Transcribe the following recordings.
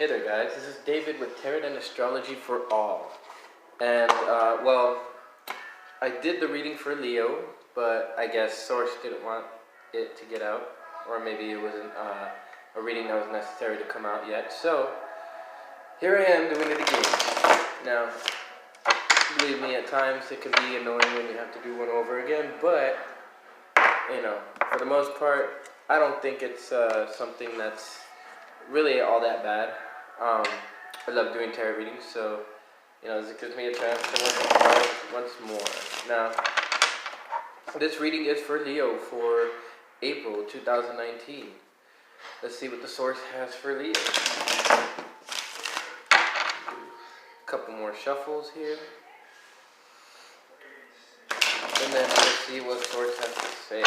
Hey there, guys. This is David with Tarot and Astrology for All. And, I did the reading for Leo, but I guess Source didn't want it to get out, or maybe it wasn't a reading that was necessary to come out yet. So, here I am doing it again. Now, believe me, at times it can be annoying when you have to do one over again, but, for the most part, I don't think it's something that's really all that bad. I love doing tarot readings, so this gives me a chance to work on cards once more. Now, this reading is for Leo for April 2019. Let's see what the source has for Leo. A couple more shuffles here, and then let's see what source has to say.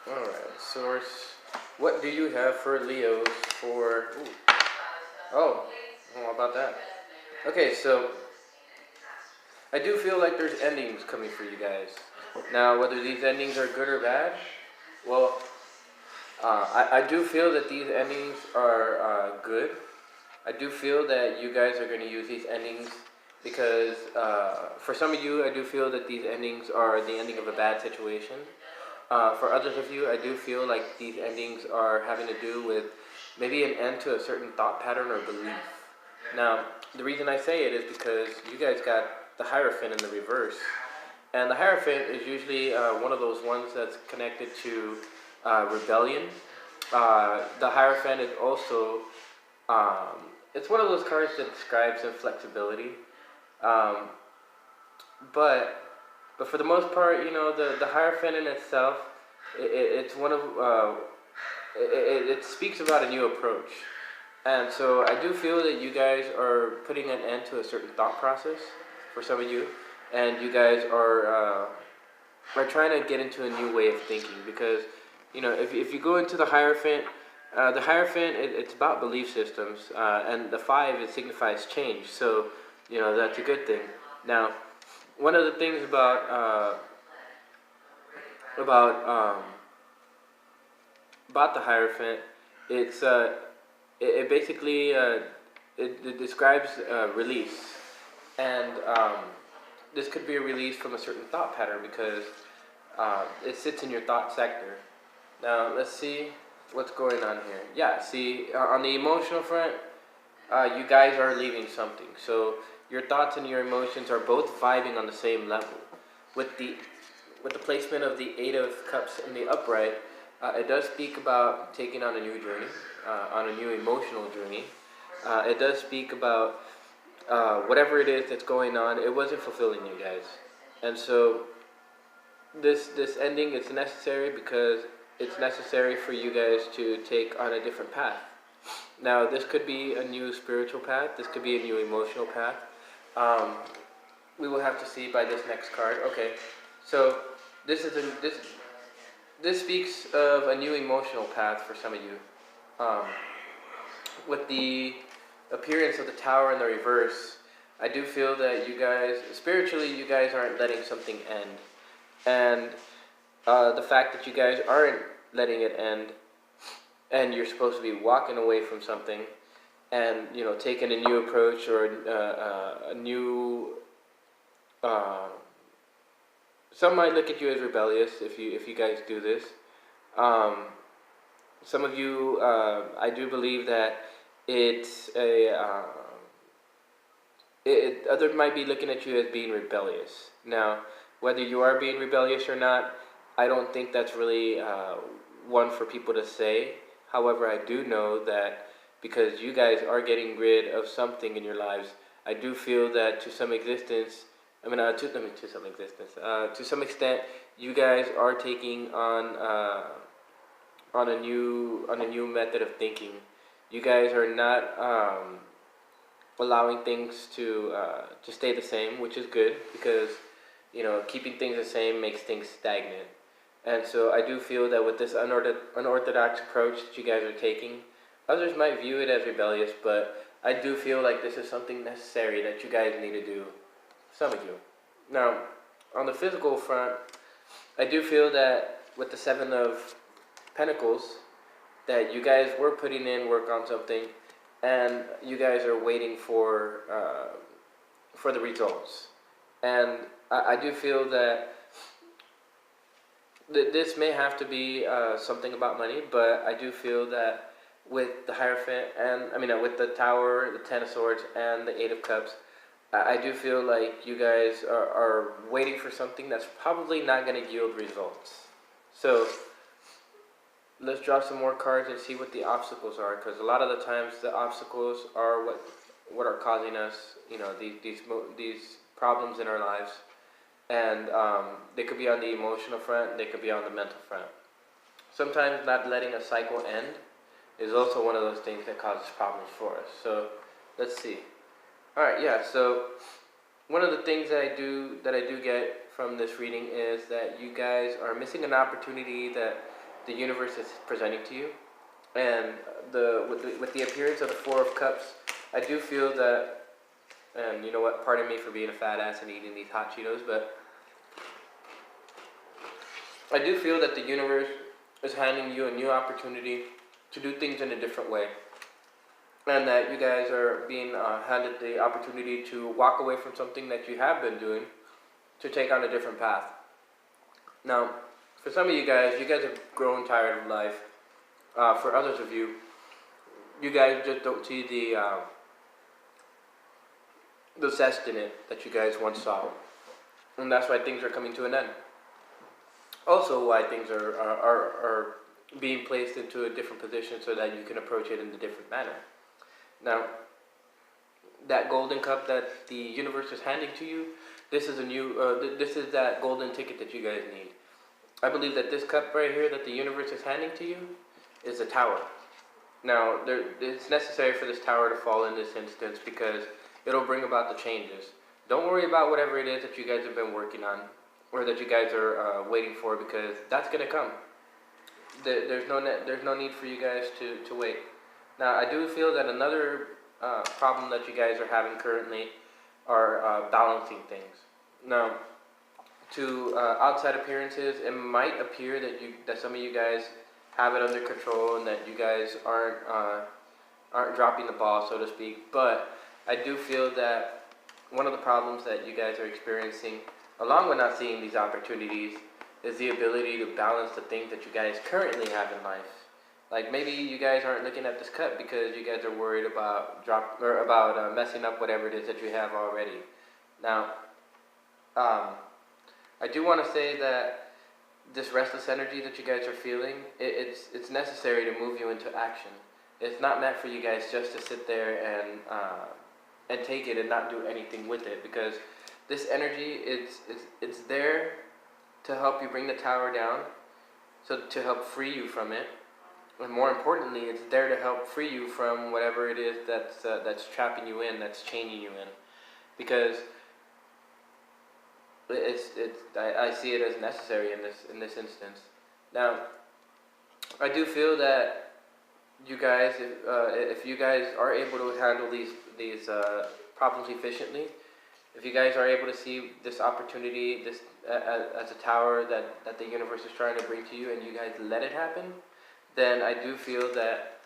Alright, source, what do you have for Leos for... Oh, how about that? Okay, so I do feel like there's endings coming for you guys. Now, whether these endings are good or bad, well, I do feel that these endings are good. I do feel that you guys are going to use these endings because for some of you, I do feel that these endings are the ending of a bad situation. For others of you, I do feel like these endings are having to do with maybe an end to a certain thought pattern or belief. Now, the reason I say it is because you guys got the Hierophant in the reverse. And the Hierophant is usually one of those ones that's connected to rebellion. The Hierophant is also, it's one of those cards that describes inflexibility. But for the most part, the Hierophant in itself, it's one of, it speaks about a new approach. And so I do feel that you guys are putting an end to a certain thought process for some of you. And you guys are trying to get into a new way of thinking. Because, if you go into the Hierophant, it's about belief systems. And the 5, it signifies change. So, that's a good thing. Now, one of the things about the Hierophant, it basically it describes release, and this could be a release from a certain thought pattern because it sits in your thought sector. Now let's see what's going on here. Yeah, see, on the emotional front, you guys are leaving something. So your thoughts and your emotions are both vibing on the same level. With the placement of the 8 of Cups in the upright, it does speak about taking on a new journey, on a new emotional journey. It does speak about whatever it is that's going on. It wasn't fulfilling you guys, and so this ending is necessary because it's necessary for you guys to take on a different path. Now, this could be a new spiritual path. This could be a new emotional path. We will have to see by this next card. Okay, so this speaks of a new emotional path for some of you. With the appearance of the Tower in the reverse, I do feel that you guys, spiritually, you guys aren't letting something end. And the fact that you guys aren't letting it end, and you're supposed to be walking away from something, and taking a new approach or a new. Some might look at you as rebellious if you guys do this. Some of you, I do believe that it's others might be looking at you as being rebellious. Now, whether you are being rebellious or not, I don't think that's really one for people to say. However, I do know that because you guys are getting rid of something in your lives, I do feel that to some existence, to some extent, you guys are taking on a new method of thinking. You guys are not allowing things to stay the same, which is good because keeping things the same makes things stagnant. And so I do feel that with this unorthodox approach that you guys are taking, others might view it as rebellious, but I do feel like this is something necessary that you guys need to do. Some of you. Now, On the physical front, I do feel that with the Seven of Pentacles, that you guys were putting in work on something, and you guys are waiting for the results. And I do feel that this may have to be something about money, but I do feel that with the Hierophant and with the Tower, the Ten of Swords, and the Eight of Cups, I do feel like you guys are waiting for something that's probably not going to yield results. So let's draw some more cards and see what the obstacles are, because a lot of the times the obstacles are what are causing us, these problems in our lives, and they could be on the emotional front, they could be on the mental front. Sometimes not letting a cycle end is also one of those things that causes problems for us. So let's see. All right, yeah. So one of the things that I do get from this reading is that you guys are missing an opportunity that the universe is presenting to you, and with the appearance of the Four of Cups, I do feel that, and you know what? Pardon me for being a fat ass and eating these hot Cheetos, but I do feel that the universe is handing you a new opportunity to do things in a different way, and that you guys are being handed the opportunity to walk away from something that you have been doing to take on a different path. Now, for some of you guys have grown tired of life. For others of you, you guys just don't see the zest in it that you guys once saw, and that's why things are coming to an end. Also, why things are being placed into a different position so that you can approach it in a different manner. Now, that golden cup that the universe is handing to you, this is this is that golden ticket that you guys need. I believe that this cup right here that the universe is handing to you is a tower. Now, it's necessary for this tower to fall in this instance because it'll bring about the changes. Don't worry about whatever it is that you guys have been working on or that you guys are waiting for, because that's going to come. There's no need for you guys to wait. Now, I do feel that another problem that you guys are having currently are balancing things. Now, to outside appearances, it might appear that some of you guys have it under control and that you guys aren't dropping the ball, so to speak. But I do feel that one of the problems that you guys are experiencing, along with not seeing these opportunities, is the ability to balance the things that you guys currently have in life. Like maybe you guys aren't looking at this cup because you guys are worried about messing up whatever it is that you have already. Now, I do want to say that this restless energy that you guys are feeling, it's necessary to move you into action. It's not meant for you guys just to sit there and take it and not do anything with it, because this energy it's there to help you bring the tower down, so to help free you from it, and more importantly, it's there to help free you from whatever it is that's trapping you in, that's chaining you in, because I see it as necessary in this instance. Now, I do feel that you guys, if you guys are able to handle these problems efficiently, if you guys are able to see this opportunity, this as a tower that the universe is trying to bring to you, and you guys let it happen, then I do feel that,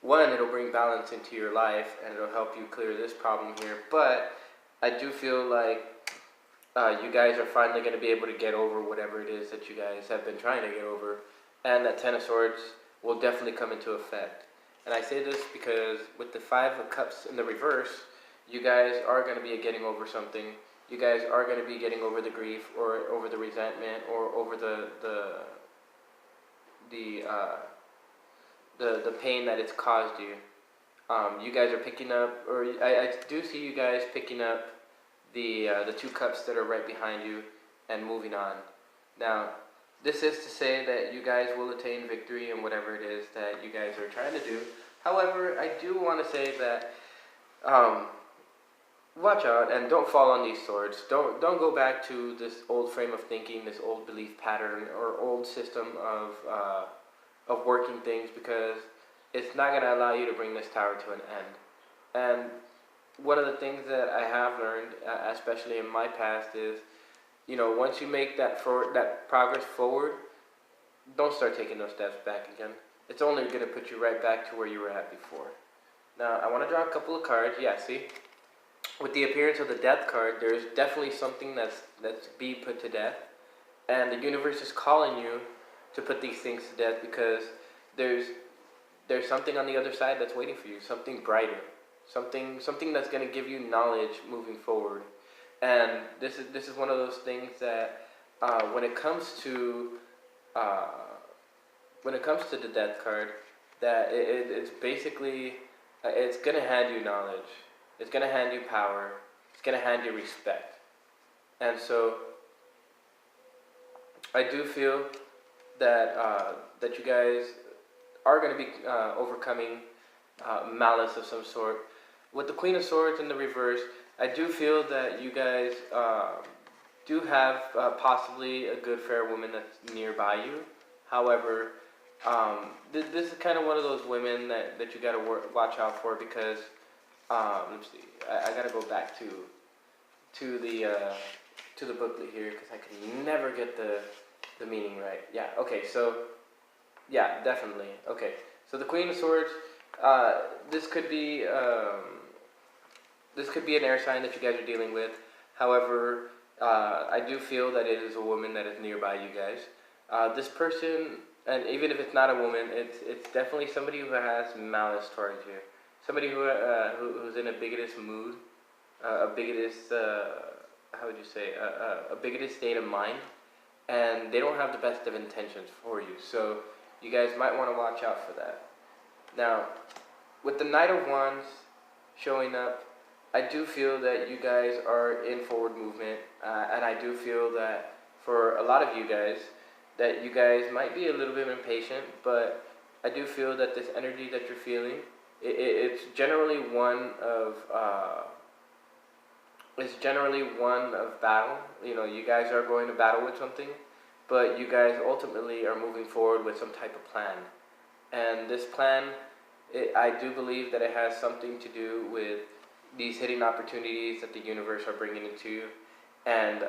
one, it'll bring balance into your life and it'll help you clear this problem here. But I do feel like you guys are finally going to be able to get over whatever it is that you guys have been trying to get over, and that Ten of Swords will definitely come into effect. And I say this because with the Five of Cups in the reverse, you guys are going to be getting over something. You guys are going to be getting over the grief or over the resentment or over the pain that it's caused you. You guys are picking up, or I do see you guys picking up the two cups that are right behind you and moving on. Now, this is to say that you guys will attain victory in whatever it is that you guys are trying to do. However, I do want to say that watch out and don't fall on these swords. Don't go back to this old frame of thinking, this old belief pattern or old system of working things, because it's not going to allow you to bring this tower to an end. And one of the things that I have learned, especially in my past, is once you make that progress forward, don't start taking those steps back again. It's only going to put you right back to where you were at before. Now, I want to draw a couple of cards. Yeah, see? With the appearance of the death card, there's definitely something that's being put to death. And the universe is calling you to put these things to death because there's something on the other side that's waiting for you, something brighter, something that's going to give you knowledge moving forward. And this is one of those things that when it comes to uh, the death card, that it's basically it's going to hand you knowledge, it's going to hand you power, it's going to hand you respect. And so I do feel that you guys are going to be overcoming malice of some sort. With the Queen of Swords in the reverse, I do feel that you guys do have possibly a good fair woman that's nearby you. However, this is kind of one of those women that you got to watch out for because let's see, I got to go back to the booklet here because I can never get the meaning right. Yeah. Okay. So yeah, definitely. Okay. So the Queen of Swords. This could be an air sign that you guys are dealing with. However, I do feel that it is a woman that is nearby you guys. This person, and even if it's not a woman, it's definitely somebody who has malice towards you. Somebody who's in a bigotous mood, a bigotous how would you say a bigotous state of mind, and they don't have the best of intentions for you. So you guys might want to watch out for that. Now, with the Knight of Wands showing up, I do feel that you guys are in forward movement, and I do feel that for a lot of you guys, that you guys might be a little bit impatient, but I do feel that this energy that you're feeling, it's generally one of battle. You guys are going to battle with something, but you guys ultimately are moving forward with some type of plan. And this plan, I do believe that it has something to do with these hidden opportunities that the universe are bringing into you, and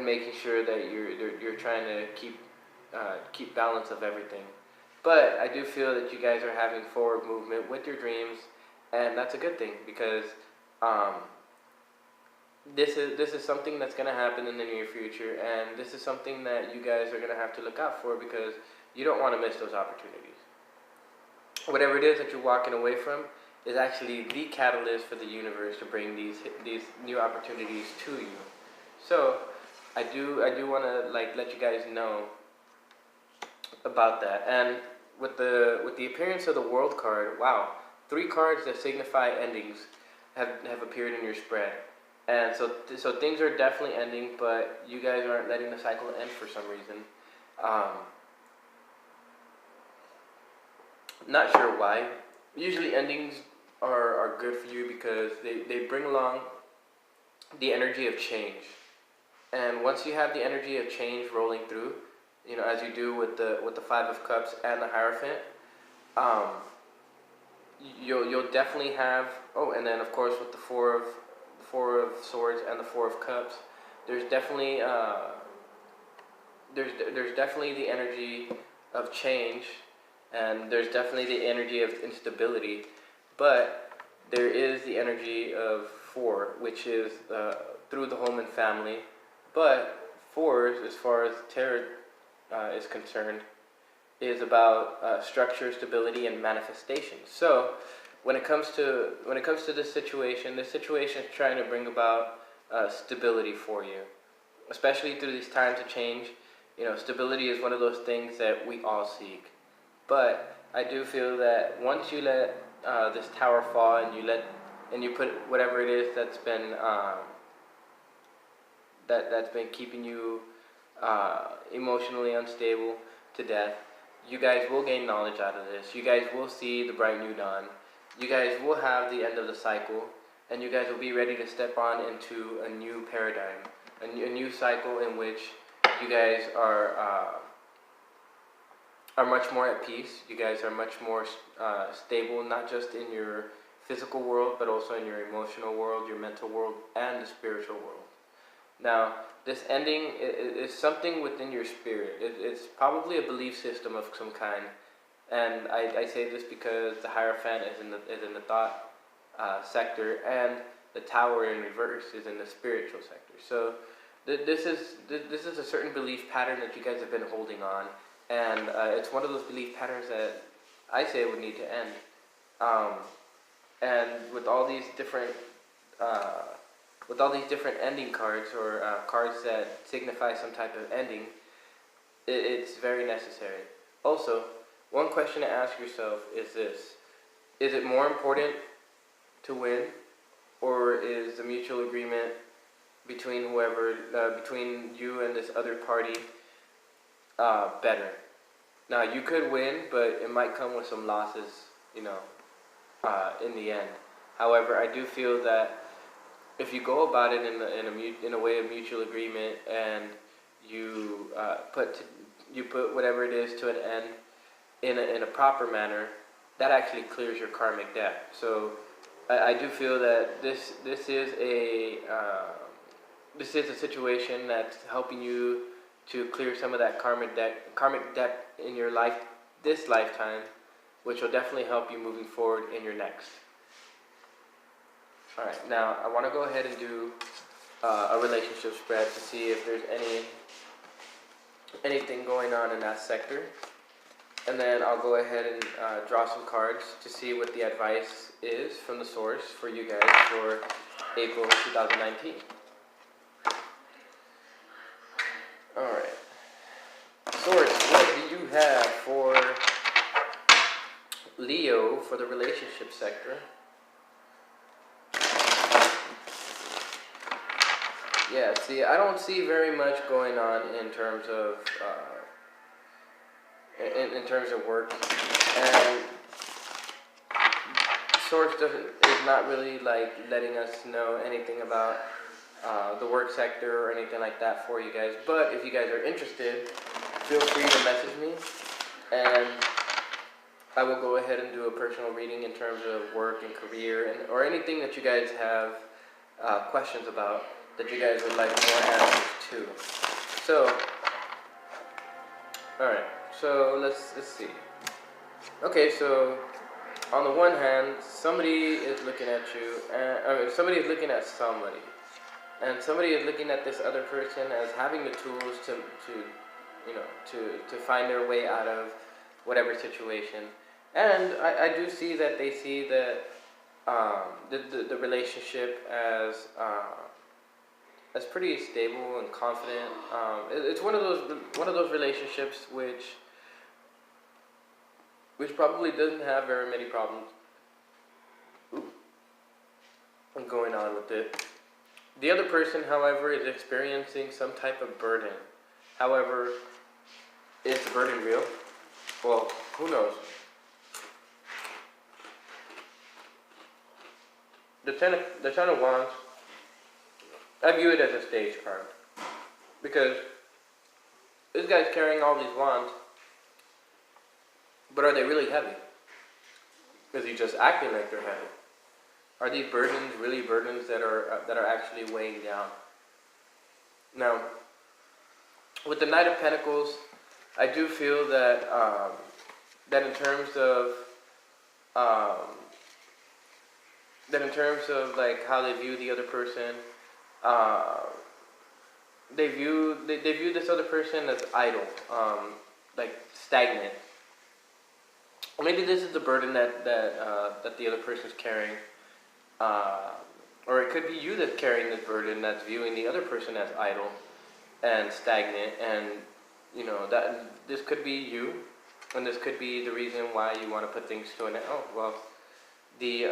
making sure that you're trying to keep balance of everything. But I do feel that you guys are having forward movement with your dreams, and that's a good thing because this is something that's going to happen in the near future, and this is something that you guys are going to have to look out for because you don't want to miss those opportunities. Whatever it is that you're walking away from is actually the catalyst for the universe to bring these new opportunities to you. So I do want to let you guys know about that. And with the appearance of the World card, wow, 3 cards that signify endings have appeared in your spread. And so things are definitely ending, but you guys aren't letting the cycle end for some reason. Not sure why. Usually endings are good for you because they bring along the energy of change. And once you have the energy of change rolling through, as you do with the Five of Cups and the Hierophant, you'll definitely have. Oh, and then of course with the Four of Swords and the Four of Cups, there's definitely there's definitely the energy of change, and there's definitely the energy of instability, but there is the energy of 4, which is through the home and family. But 4s, as far as tarot is concerned, is about structure, stability, and manifestation. So when it comes to this situation is trying to bring about stability for you, especially through these times of change. Stability is one of those things that we all seek. But I do feel that once you let this tower fall and you put whatever it is that's been that's been keeping you emotionally unstable to death, you guys will gain knowledge out of this. You guys will see the bright new dawn. You guys will have the end of the cycle, and you guys will be ready to step on into a new paradigm, a new cycle in which you guys are much more at peace. You guys are much more stable, not just in your physical world, but also in your emotional world, your mental world, and the spiritual world. Now, this ending is something within your spirit. It's probably a belief system of some kind, and I say this because the Hierophant is in the thought sector, and the Tower in reverse is in the spiritual sector. So this is a certain belief pattern that you guys have been holding on, and it's one of those belief patterns that I say would need to end. Um, and uh, with all these different ending cards or cards that signify some type of ending, it's very necessary. Also, one question to ask yourself is this: is it more important to win, or is the mutual agreement between you and this other party better? Now, you could win, but it might come with some losses, you know, in the end. However, I do feel that if you go about it in a way of mutual agreement, and you you put whatever it is to an end in a proper manner, that actually clears your karmic debt. So I do feel that this is a situation that's helping you to clear some of that karmic debt in your life, this lifetime, which will definitely help you moving forward in your next. All right, now I want to go ahead and do a relationship spread to see if there's anything going on in that sector, and then I'll go ahead and draw some cards to see what the advice is from the source for you guys for April 2019. All right, source, what do you have for Leo for the relationship sector? Yeah, see, I don't see very much going on in terms of in terms of work, and source is not really like letting us know anything about the work sector or anything like that for you guys. But if you guys are interested, feel free to message me, and I will go ahead and do a personal reading in terms of work and career, and or anything that you guys have questions about that you guys would like more answers to. So, all right. So let's see. Okay, so on the one hand, somebody is looking at you, and somebody is looking at somebody, and somebody is looking at this other person as having the tools to find their way out of whatever situation. And I do see that they see that the relationship as pretty stable and confident. It's one of those relationships which probably doesn't have very many problems going on with it. The other person, however, is experiencing some type of burden. However, is the burden real? Well, who knows? The Ten of Wands, I view it as a stage card, because this guy's carrying all these wands, but are they really heavy? Is he just acting like they're heavy? Are these burdens really burdens that are actually weighing down? Now, with the Knight of Pentacles, I do feel that that in terms of like how they view the other person, they view this other person as idle, like stagnant. Or maybe this is the burden that the other person's carrying, or it could be you that's carrying this burden that's viewing the other person as idle and stagnant, and that this could be you, and this could be the reason why you want to put things to an end. Oh well, the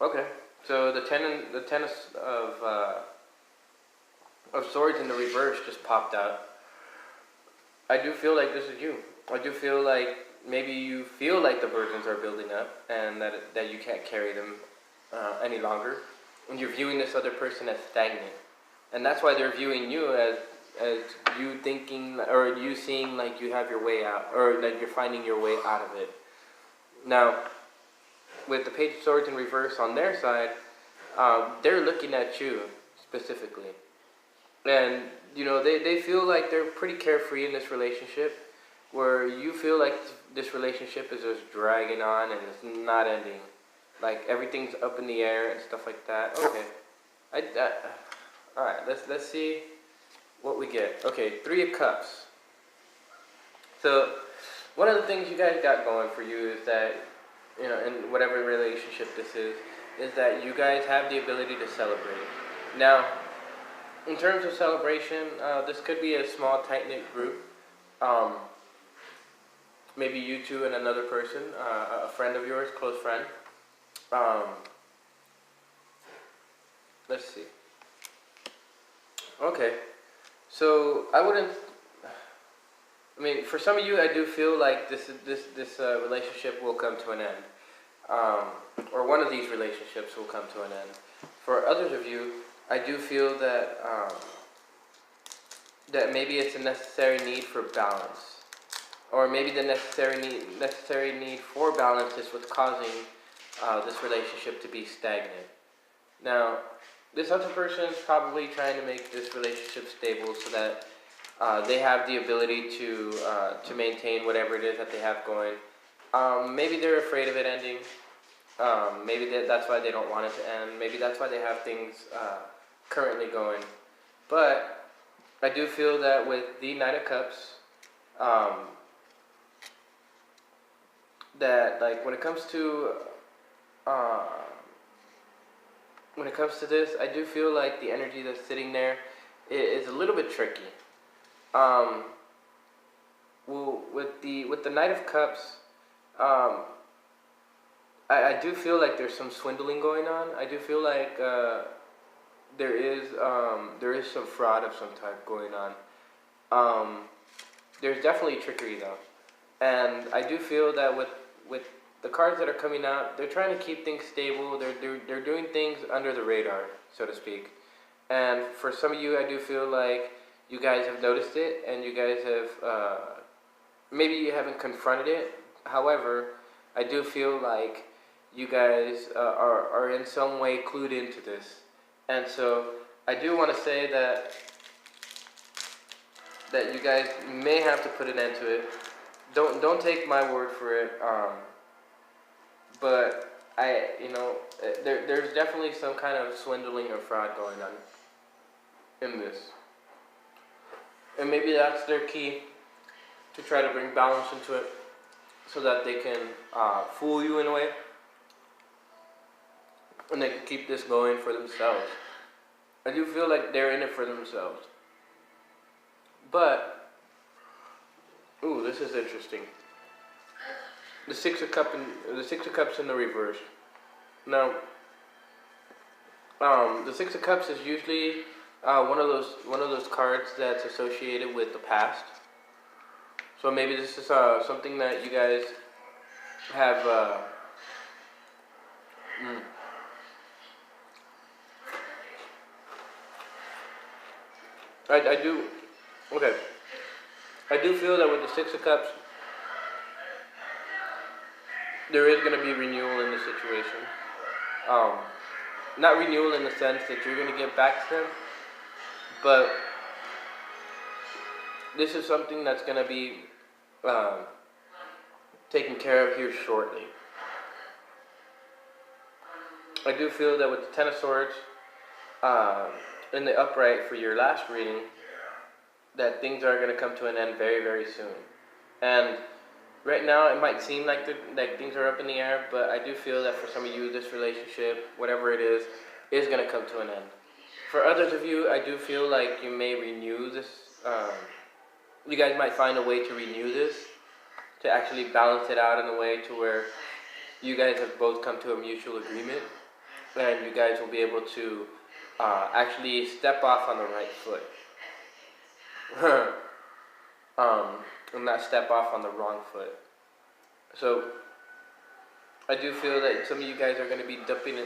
okay. So the ten of swords in the reverse just popped out. I do feel like this is you. I do feel like maybe you feel like the burdens are building up and that you can't carry them any longer, and you're viewing this other person as stagnant, and that's why they're viewing you as you thinking or you seeing like you have your way out, or that you're finding your way out of it. Now, with the Page of Swords in reverse on their side, they're looking at you specifically, and they feel like they're pretty carefree in this relationship, where you feel like this relationship is just dragging on and it's not ending, like everything's up in the air and stuff like that. Okay, all right. Let's see what we get. Okay, Three of Cups. So one of the things you guys got going for you is that in whatever relationship this is that you guys have the ability to celebrate. Now, in terms of celebration, this could be a small, tight knit group. Um, Maybe you two and another person, a friend of yours, close friend. Um, let's see. Okay, so I wouldn't. I mean, for some of you, I do feel like this relationship will come to an end, or one of these relationships will come to an end. For others of you, I do feel that that maybe it's a necessary need for balance, or maybe the necessary need for balance is what's causing this relationship to be stagnant. Now, this other person is probably trying to make this relationship stable so that they have the ability to maintain whatever it is that they have going. Maybe they're afraid of it ending. Maybe that's why they don't want it to end. Maybe that's why they have things currently going. But I do feel that with the Knight of Cups, um, that like uh, when it comes to this, I do feel like the energy that's sitting there is a little bit tricky. Um, well, with the Knight of Cups, um, I do feel like there's some swindling going on. I do feel like there is some fraud of some type going on. Um, there's definitely trickery though, and I do feel that with the cards that are coming out, they're trying to keep things stable. They're doing things under the radar, so to speak. And for some of you, I do feel like you guys have noticed it, and you guys have maybe you haven't confronted it. However, I do feel like you guys are in some way clued into this, and so I do want to say that you guys may have to put an end to it. Don't take my word for it. But there's definitely some kind of swindling or fraud going on in this, and maybe that's their key to try to bring balance into it, so that they can fool you in a way, and they can keep this going for themselves. I do feel like they're in it for themselves. But, ooh, this is interesting. The Six of Cups in the reverse. Now, the Six of Cups is usually one of those cards that's associated with the past. So maybe this is something that you guys have. I do. Okay. I do feel that with the Six of Cups, there is going to be renewal in the situation. Not renewal in the sense that you're going to get back to them, but this is something that's going to be taken care of here shortly. I do feel that with the Ten of Swords in the upright for your last reading, that things are going to come to an end very, very soon. And right now, it might seem like things are up in the air, but I do feel that for some of you, this relationship, whatever it is going to come to an end. For others of you, I do feel like you may renew this. You guys might find a way to renew this, to actually balance it out in a way to where you guys have both come to a mutual agreement, and you guys will be able to actually step off on the right foot. And not step off on the wrong foot. So I do feel that some of you guys are going to be dipping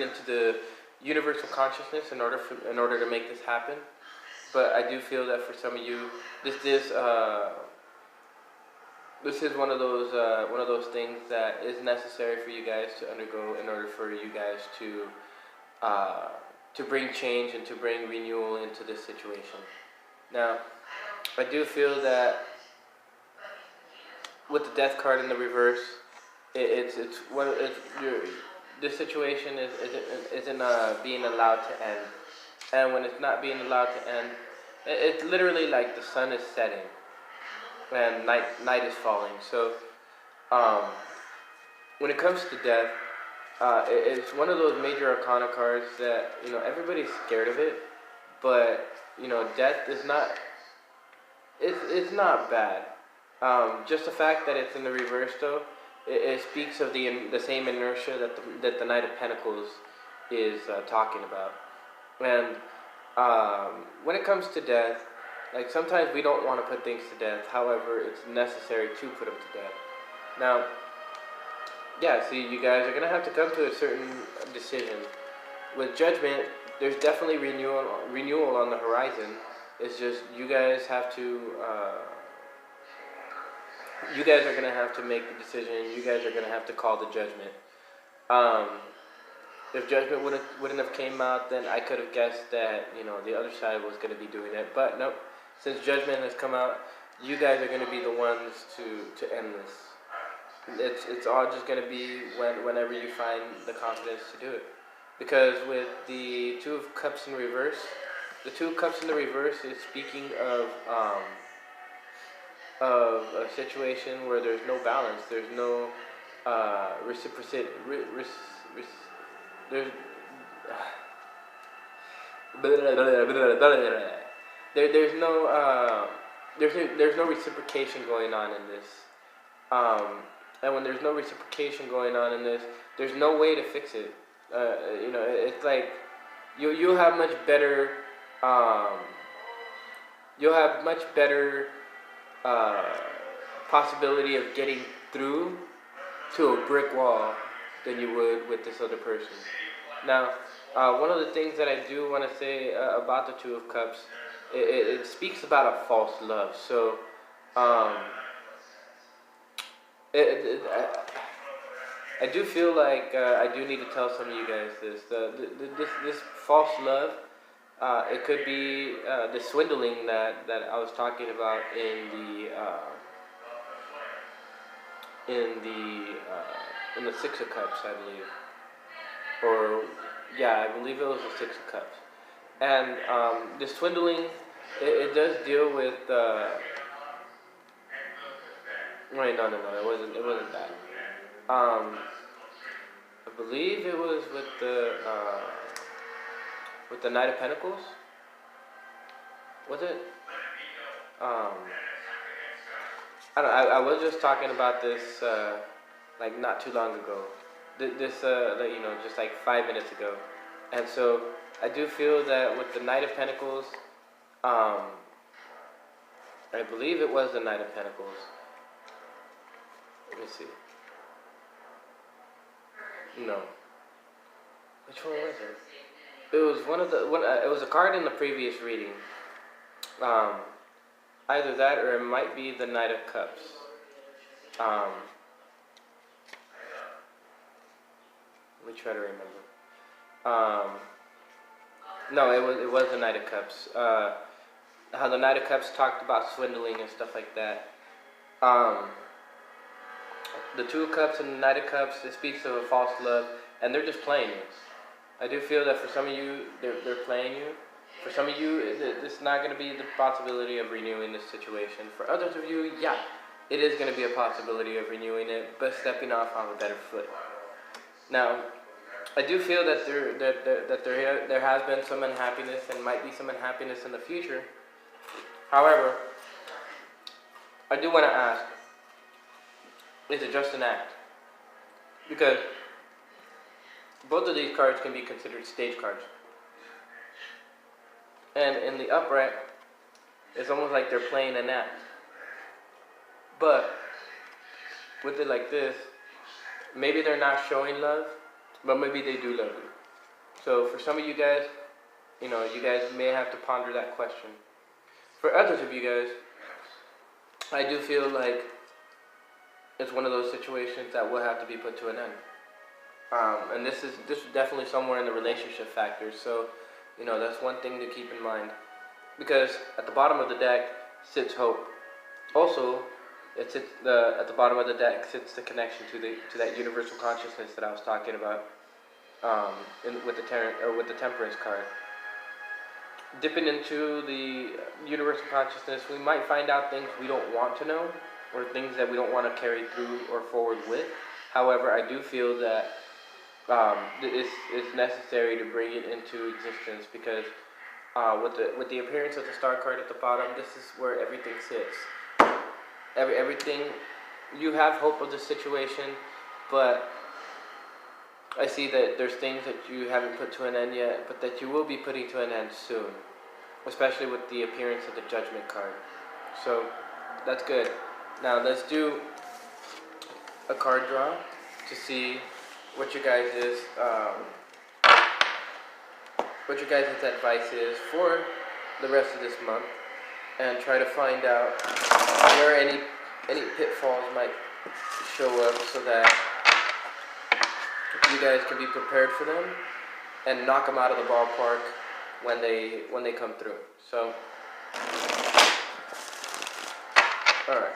into the universal consciousness in order to make this happen. But I do feel that for some of you, this is one of those things that is necessary for you guys to undergo in order for you guys to to bring change and to bring renewal into this situation. Now, I do feel that with the death card in the reverse, it's what it's this situation isn't being allowed to end, and when it's not being allowed to end, it's literally like the sun is setting and night is falling. So, um, when it comes to death, it's one of those major arcana cards that everybody's scared of it, but death is not. It's not bad. Just the fact that it's in the reverse, though, it speaks of the same inertia that the Knight of Pentacles is talking about. And when it comes to death, like sometimes we don't want to put things to death. However, it's necessary to put them to death. Now, yeah, see, you guys are gonna have to come to a certain decision. With Judgment, there's definitely renewal on the horizon. It's just you guys have to. You guys are gonna have to make the decision. You guys are gonna have to call the judgment. If Judgment wouldn't have came out, then I could have guessed that the other side was gonna be doing it. But nope. Since Judgment has come out, you guys are gonna be the ones to end this. It's all just gonna be whenever you find the confidence to do it. Because with the Two of Cups in reverse, the Two of Cups in the reverse is speaking of a situation where there's no balance, there's no reciprocity, there's there's no reciprocation going on in this. And when there's no reciprocation going on in this, there's no way to fix it. It's like you'll have much better. You'll have much better possibility of getting through to a brick wall than you would with this other person. Now, one of the things that I do want to say about the Two of Cups, it speaks about a false love. So, I do feel like I do need to tell some of you guys this. This false love, it could be the swindling that I was talking about in the Six of Cups, I believe. Or yeah, I believe it was the Six of Cups. And the swindling, it does deal with. Wait, no, it wasn't that. I believe it was with the Knight of Pentacles. Was it? I don't know. I was just talking about this like not too long ago. This just like 5 minutes ago, and so I do feel that with the Knight of Pentacles, I believe it was the Knight of Pentacles. Let me see. No. Which one was it? It was it was a card in the previous reading. Either that or it might be the Knight of Cups. Let me try to remember. No, it was the Knight of Cups. How the Knight of Cups talked about swindling and stuff like that. The Two of Cups and the Knight of Cups, it speaks of a false love, and they're just playing you. I do feel that for some of you, they're playing you. For some of you, it's not going to be the possibility of renewing this situation. For others of you, yeah, it is going to be a possibility of renewing it, but stepping off on a better foot. Now, I do feel that there has been some unhappiness and might be some unhappiness in the future. However, I do want to ask, is it just an act? Because both of these cards can be considered stage cards. And in the upright, it's almost like they're playing an act. But with it like this, maybe they're not showing love, but maybe they do love you. So for some of you guys, you guys may have to ponder that question. For others of you guys, I do feel like it's one of those situations that will have to be put to an end. And this is definitely somewhere in the relationship factor. So That's one thing to keep in mind. Because at the bottom of the deck sits hope. Also, at the bottom of the deck sits the connection to that universal consciousness that I was talking about with the temperance card. Dipping into the universal consciousness, we might find out things we don't want to know, or things that we don't want to carry through or forward with. However, I do feel that it's necessary to bring it into existence because with the appearance of the star card at the bottom, this is where everything sits. Everything, you have hope of the situation, but I see that there's things that you haven't put to an end yet, but that you will be putting to an end soon, especially with the appearance of the Judgment card. So that's good. Now let's do a card draw to see what your guys' advice is for the rest of this month, and try to find out where any pitfalls might show up so that you guys can be prepared for them and knock them out of the ballpark when they come through. So, all right.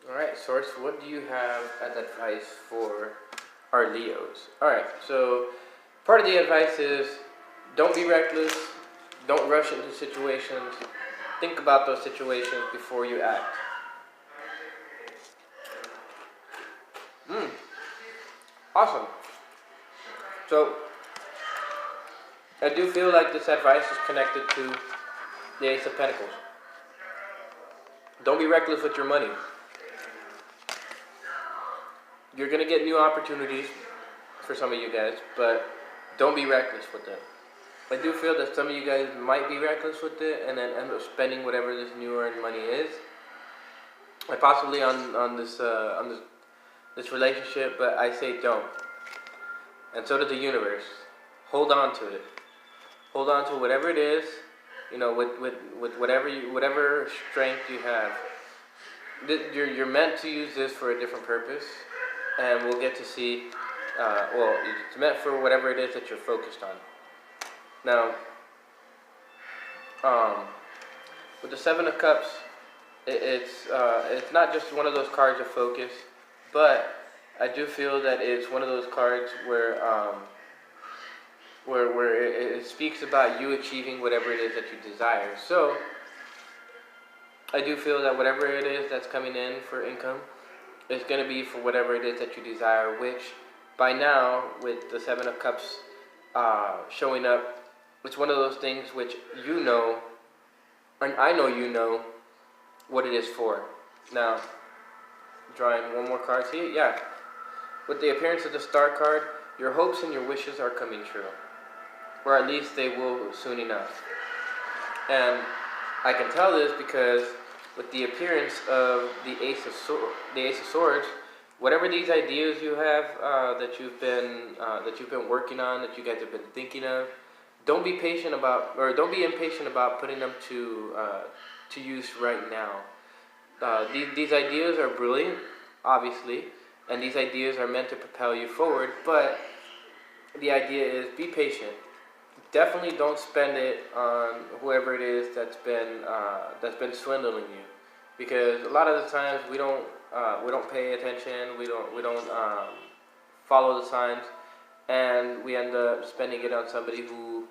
Alright, Source, what do you have as advice for our Leos? Alright, so part of the advice is don't be reckless, don't rush into situations, think about those situations before you act. Awesome. So, I do feel like this advice is connected to the Ace of Pentacles. Don't be reckless with your money. You're going to get new opportunities for some of you guys, but don't be reckless with it. I do feel that some of you guys might be reckless with it and then end up spending whatever this new earned money is. Like possibly on this relationship, but I say don't. And so does the universe. Hold on to it. Hold on to whatever it is, with whatever strength you have. You're meant to use this for a different purpose, and we'll get to see. It's meant for whatever it is that you're focused on. Now, with the Seven of Cups, it's not just one of those cards of focus, but I do feel that it's one of those cards where it speaks about you achieving whatever it is that you desire. So I do feel that whatever it is that's coming in for income is going to be for whatever it is that you desire, which by now, with the Seven of Cups showing up, it's one of those things which you know, and I know you know what it is for. Now, drawing one more card. See, yeah. With the appearance of the Star card, your hopes and your wishes are coming true. Or at least they will soon enough. And I can tell this because with the appearance of the Ace of Swords, whatever these ideas you have that you've been working on, that you guys have been thinking of, don't be impatient about putting them to use right now. These ideas are brilliant, obviously, and these ideas are meant to propel you forward. But the idea is be patient. Definitely don't spend it on whoever it is that's been swindling you, because a lot of the times we don't pay attention, we don't follow the signs, and we end up spending it on somebody who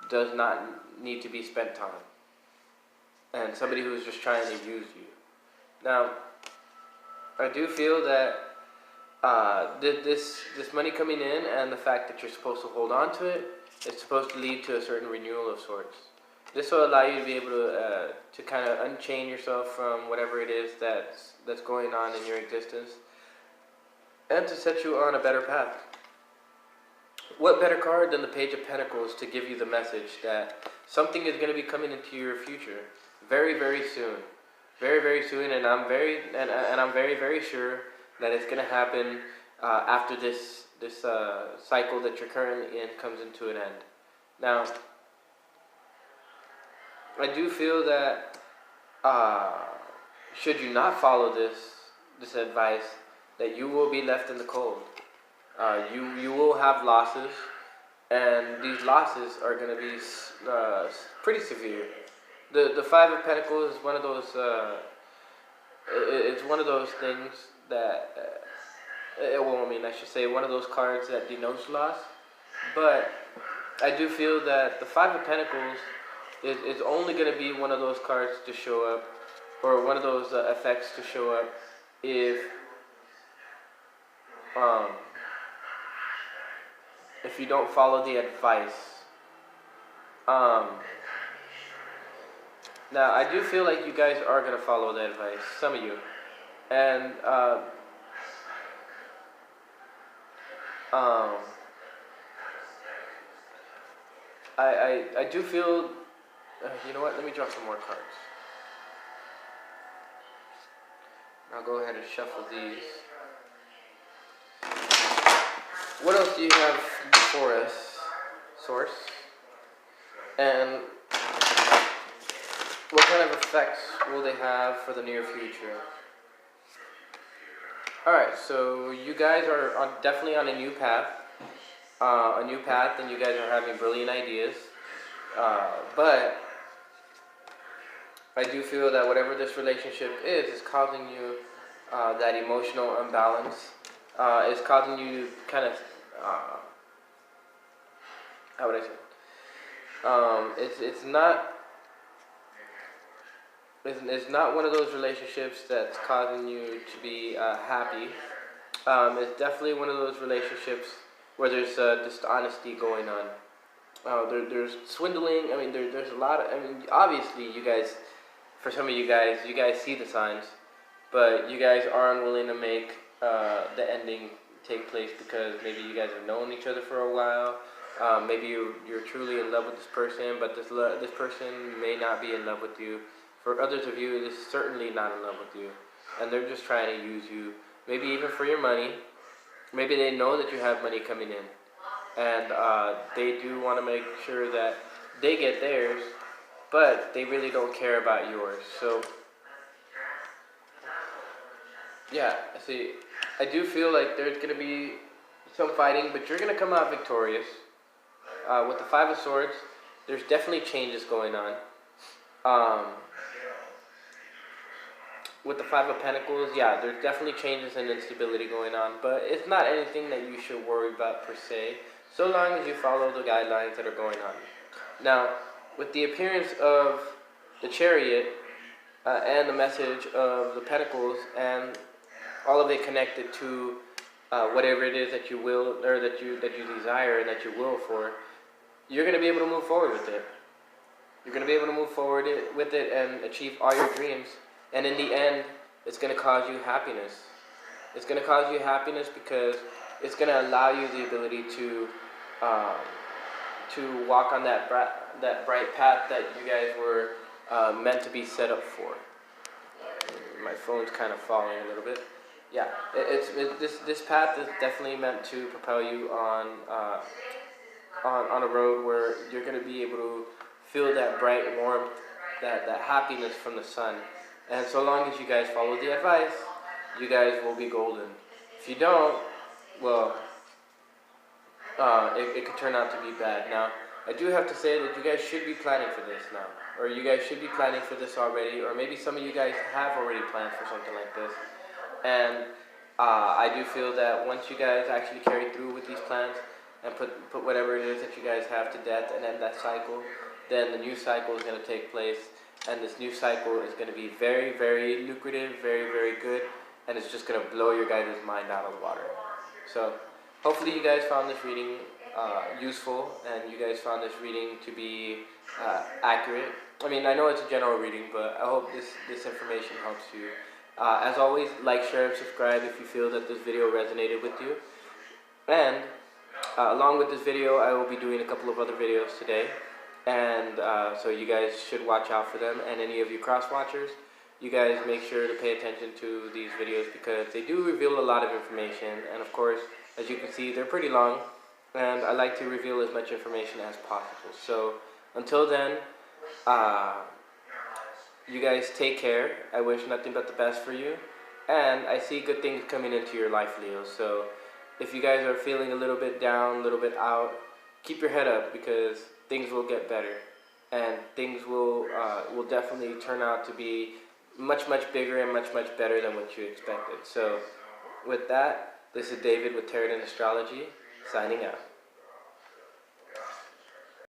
does not need to be spent on, and somebody who's just trying to use you. Now, I do feel that this money coming in and the fact that you're supposed to hold on to it is supposed to lead to a certain renewal of sorts. This will allow you to be able to kind of unchain yourself from whatever it is that's going on in your existence, and to set you on a better path. What better card than the Page of Pentacles to give you the message that something is going to be coming into your future very, very soon, very, very soon, and I'm very, very sure that it's going to happen after this cycle that you're currently in comes into an end. Now, I do feel that should you not follow this advice, that you will be left in the cold. You will have losses, and these losses are going to be pretty severe. The Five of Pentacles is one of those. It's one of those things that. I should say one of those cards that denotes loss. But I do feel that the Five of Pentacles is only going to be one of those cards to show up, or one of those effects to show up, if you don't follow the advice. Now, I do feel like you guys are going to follow the advice, some of you. And I do feel, you know what, let me draw some more cards. I'll go ahead and shuffle these. What else do you have for us, Source? And what kind of effects will they have for the near future? Alright, so you guys are definitely on a new path. And you guys are having brilliant ideas. But I do feel that whatever this relationship is causing you that emotional imbalance. Is causing you to kind of, how would I say? It's not one of those relationships that's causing you to be happy. It's definitely one of those relationships where there's dishonesty going on. There's swindling. I mean, there's a lot of. I mean, obviously, you guys, for some of you guys see the signs, but you guys are unwilling to make the ending take place because maybe you guys have known each other for a while. Maybe you're truly in love with this person, but this person may not be in love with you. For others of you, it is certainly not in love with you, and they're just trying to use you. Maybe even for your money. Maybe they know that you have money coming in, and they do want to make sure that they get theirs, but they really don't care about yours. So, yeah, see, I do feel like there's going to be some fighting, but you're going to come out victorious. With the Five of Swords, there's definitely changes going on. With the Five of Pentacles, yeah, there's definitely changes and instability going on, but it's not anything that you should worry about per se, so long as you follow the guidelines that are going on. Now, with the appearance of the Chariot and the message of the Pentacles and all of it connected to whatever it is that you will, or that you desire and that you will for, you're going to be able to move forward with it. You're going to be able to move forward with it and achieve all your dreams. And in the end, it's going to cause you happiness. It's going to cause you happiness because it's going to allow you the ability to walk on that bright path that you guys were meant to be set up for. My phone's kind of falling a little bit. Yeah, this path is definitely meant to propel you on a road where you're going to be able to feel that bright warmth, that happiness from the sun. And so long as you guys follow the advice, you guys will be golden. If you don't, well, it could turn out to be bad. Now, I do have to say that you guys should be planning for this now. Or you guys should be planning for this already. Or maybe some of you guys have already planned for something like this. And I do feel that once you guys actually carry through with these plans and put whatever it is that you guys have to death and end that cycle, then the new cycle is going to take place. And this new cycle is going to be very, very lucrative, very, very good. and it's just gonna blow your guys' mind out of the water. So hopefully you guys found this reading useful, and you guys found this reading to be accurate. I mean, I know it's a general reading, but I hope this information helps you. As always, like, share, and subscribe if you feel that this video resonated with you. And along with this video, I will be doing a couple of other videos today, and so you guys should watch out for them. And any of you cross-watchers, you guys make sure to pay attention to these videos because they do reveal a lot of information. And of course, as you can see, they're pretty long, and I like to reveal as much information as possible. So until then, you guys take care. I wish nothing but the best for you, and I see good things coming into your life, Leo. So if you guys are feeling a little bit down, a little bit out, keep your head up because things will get better, and things will definitely turn out to be much bigger and much better than what you expected. So with that, this is David with Tarot and Astrology, signing out.